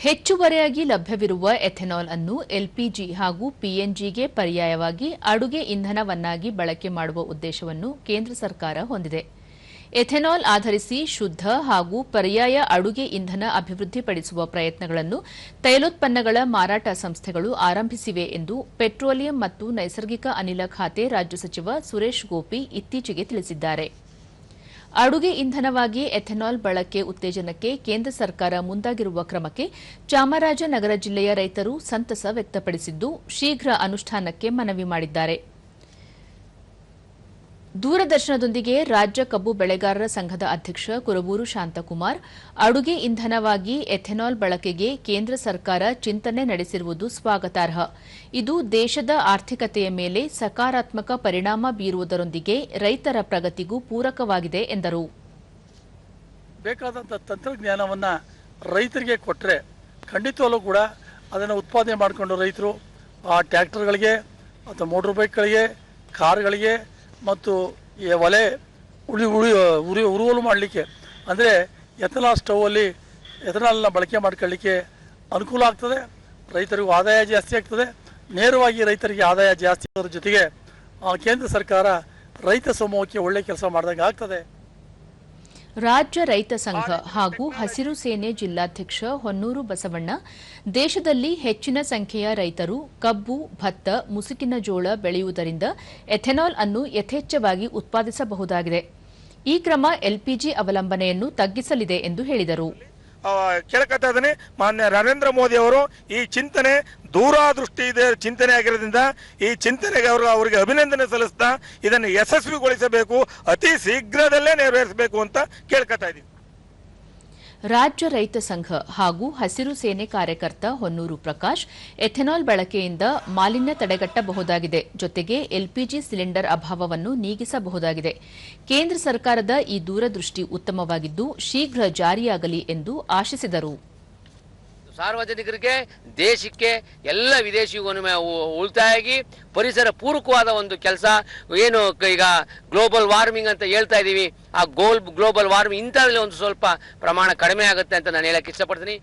ಹೆಚ್ಚುವರಿಯಾಗಿ ಲಭ್ಯವಿರುವ ಎಥೆನಾಲ್ ಅನ್ನು ಎಲ್ಪಿಜಿ ಹಾಗೂ ಪಿಎನ್ಜಿಗೆ ಪರ್ಯಾಯವಾಗಿ ಅಡುಗೆ ಇಂಧನವನ್ನಾಗಿ ಬಳಕೆ ಮಾಡುವ ಉದ್ದೇಶವನ್ನು ಕೇಂದ್ರ ಸರ್ಕಾರ ಹೊಂದಿದೆ. ಎಥೆನಾಲ್ ಆಧರಿಸಿ ಶುದ್ಧ ಹಾಗೂ ಪರ್ಯಾಯ ಅಡುಗೆ ಇಂಧನ ಅಭಿವೃದ್ಧಿಪಡಿಸುವ ಪ್ರಯತ್ನಗಳನ್ನು ತೈಲೋತ್ಪನ್ನಗಳ ಮಾರಾಟ ಸಂಸ್ಥೆಗಳು ಆರಂಭಿಸಿವೆ ಎಂದು ಪೆಟ್ರೋಲಿಯಂ ಮತ್ತು ನೈಸರ್ಗಿಕ ಅನಿಲ ಖಾತೆ ರಾಜ್ಯ ಸಚಿವ ಸುರೇಶ್ ಗೋಪಿ ಇತ್ತೀಚೆಗೆ ತಿಳಿಸಿದ್ದಾರೆ. ಅಡುಗೆ ಇಂಧನವಾಗಿ ಎಥೆನಾಲ್ ಬಳಕೆ ಉತ್ತೇಜನಕ್ಕೆ ಕೇಂದ್ರ ಸರ್ಕಾರ ಮುಂದಾಗಿರುವ ಕ್ರಮಕ್ಕೆ ಚಾಮರಾಜನಗರ ಜಿಲ್ಲೆಯ ರೈತರು ಸಂತಸ ವ್ಯಕ್ತಪಡಿಸಿದ್ದು, ಶೀಘ್ರ ಅನುಷ್ಠಾನಕ್ಕೆ ಮನವಿ ಮಾಡಿದ್ದಾರೆ. ದೂರದರ್ಶನದೊಂದಿಗೆ ರಾಜ್ಯ ಕಬ್ಬು ಬೆಳೆಗಾರರ ಸಂಘದ ಅಧ್ಯಕ್ಷ ಕುರಬೂರು ಶಾಂತಕುಮಾರ್, ಅಡುಗೆ ಇಂಧನವಾಗಿ ಎಥೆನಾಲ್ ಬಳಕೆಗೆ ಕೇಂದ್ರ ಸರ್ಕಾರ ಚಿಂತನೆ ನಡೆಸಿರುವುದು ಸ್ವಾಗತಾರ್ಹ. ಇದು ದೇಶದ ಆರ್ಥಿಕತೆಯ ಮೇಲೆ ಸಕಾರಾತ್ಮಕ ಪರಿಣಾಮ ಬೀರುವುದರೊಂದಿಗೆ ರೈತರ ಪ್ರಗತಿಗೂ ಪೂರಕವಾಗಿದೆ ಎಂದರು. ಬೇಕಾದಂಥ ತಂತ್ರಜ್ಞಾನವನ್ನು ರೈತರಿಗೆ ಕೊಟ್ಟರೆ ಖಂಡಿತವಾಗ್ಲೂ ಕೂಡ ಅದನ್ನು ಉತ್ಪಾದನೆ ಮಾಡಿಕೊಂಡು ರೈತರು ಆ ಟ್ರ್ಯಾಕ್ಟರ್ಗಳಿಗೆ ಅಥವಾ ಮೋಟರ್ ಬೈಕ್ಗಳಿಗೆ, ಕಾರ್ಗಳಿಗೆ ಮತ್ತು ಈ ಒಲೆ ಉರುವಲು ಮಾಡಲಿಕ್ಕೆ ಅಂದರೆ ಎಥೆನಾಲ್ ಸ್ಟೌವಲ್ಲಿ ಎಥೆನಾಲ್ನ ಬಳಕೆ ಮಾಡ್ಕೊಳ್ಳಿಕ್ಕೆ ಅನುಕೂಲ ಆಗ್ತದೆ. ರೈತರಿಗೂ ಆದಾಯ ಜಾಸ್ತಿ ಆಗ್ತದೆ. ನೇರವಾಗಿ ರೈತರಿಗೆ ಆದಾಯ ಜಾಸ್ತಿ ಆಗೋದ್ರ ಜೊತೆಗೆ ಕೇಂದ್ರ ಸರ್ಕಾರ ರೈತ ಸಮೂಹಕ್ಕೆ ಒಳ್ಳೆ ಕೆಲಸ ಮಾಡಿದಂಗೆ ಆಗ್ತದೆ. ರಾಜ್ಯ ರೈತ ಸಂಘ ಹಾಗೂ ಹಸಿರು ಸೇನೆ ಜಿಲ್ಲಾಧ್ಯಕ್ಷ ಹೊನ್ನೂರು ಬಸವಣ್ಣ, ದೇಶದಲ್ಲಿ ಹೆಚ್ಚಿನ ಸಂಖ್ಯೆಯ ರೈತರು ಕಬ್ಬು, ಭತ್ತ, ಮುಸುಕಿನ ಜೋಳ ಬೆಳೆಯುವುದರಿಂದ ಎಥೆನಾಲ್ ಅನ್ನು ಯಥೇಚ್ಛವಾಗಿ ಉತ್ಪಾದಿಸಬಹುದಾಗಿದೆ. ಈ ಕ್ರಮ ಎಲ್ಪಿಜಿ ಅವಲಂಬನೆಯನ್ನು ತಗ್ಗಿಸಲಿದೆ ಎಂದು ಹೇಳಿದರು. ಕೇಳಕತ್ತಾ ಇದ್ದೀನಿ, ಮಾನ್ಯ ನರೇಂದ್ರ ಮೋದಿ ಅವರು ಈ ಚಿಂತನೆ ದೂರದೃಷ್ಟಿ ಚಿಂತನೆ ಆಗಿರೋದ್ರಿಂದ ಈ ಚಿಂತನೆಗೆ ಅವರಿಗೆ ಅಭಿನಂದನೆ ಸಲ್ಲಿಸ್ತಾ ಇದನ್ನು ಯಶಸ್ವಿಗೊಳಿಸಬೇಕು, ಅತಿ ಶೀಘ್ರದಲ್ಲೇ ನೆರವೇರಿಸಬೇಕು ಅಂತ ಕೇಳ್ಕೊತಾ ಇದ್ದೀವಿ. ರಾಜ್ಯ ರೈತ ಸಂಘ ಹಾಗೂ ಹಸಿರು ಸೇನೆ ಕಾರ್ಯಕರ್ತ ಹೊನ್ನೂರು ಪ್ರಕಾಶ್, ಎಥೆನಾಲ್ ಬಳಕೆಯಿಂದ ಮಾಲಿನ್ಯ ತಡೆಗಟ್ಟಬಹುದಾಗಿದೆ, ಜೊತೆಗೆ ಎಲ್ಪಿಜಿ ಸಿಲಿಂಡರ್ ಅಭಾವವನ್ನು ನೀಗಿಸಬಹುದಾಗಿದೆ. ಕೇಂದ್ರ ಸರ್ಕಾರದ ಈ ದೂರದೃಷ್ಟಿ ಉತ್ತಮವಾಗಿದ್ದು ಶೀಘ್ರ ಜಾರಿಯಾಗಲಿ ಎಂದು ಆಶಿಸಿದರು. ಸಾರ್ವಜನಿಕರಿಗೆ, ದೇಶಕ್ಕೆ, ಎಲ್ಲ ವಿದೇಶಿಗೂ ಉಳಿತಾಯ ಆಗಿ ಪರಿಸರ ಪೂರಕವಾದ ಒಂದು ಕೆಲಸ. ಏನು ಈಗ ಗ್ಲೋಬಲ್ ವಾರ್ಮಿಂಗ್ ಅಂತ ಹೇಳ್ತಾ ಇದ್ದೀವಿ, ಆ ಗ್ಲೋಬಲ್ ವಾರ್ಮಿಂಗ್ ಇಂಥದ್ರಲ್ಲಿ ಒಂದು ಸ್ವಲ್ಪ ಪ್ರಮಾಣ ಕಡಿಮೆ ಆಗುತ್ತೆ ಅಂತ ನಾನು ಹೇಳಕ್ಕೆ ಇಷ್ಟಪಡ್ತೀನಿ.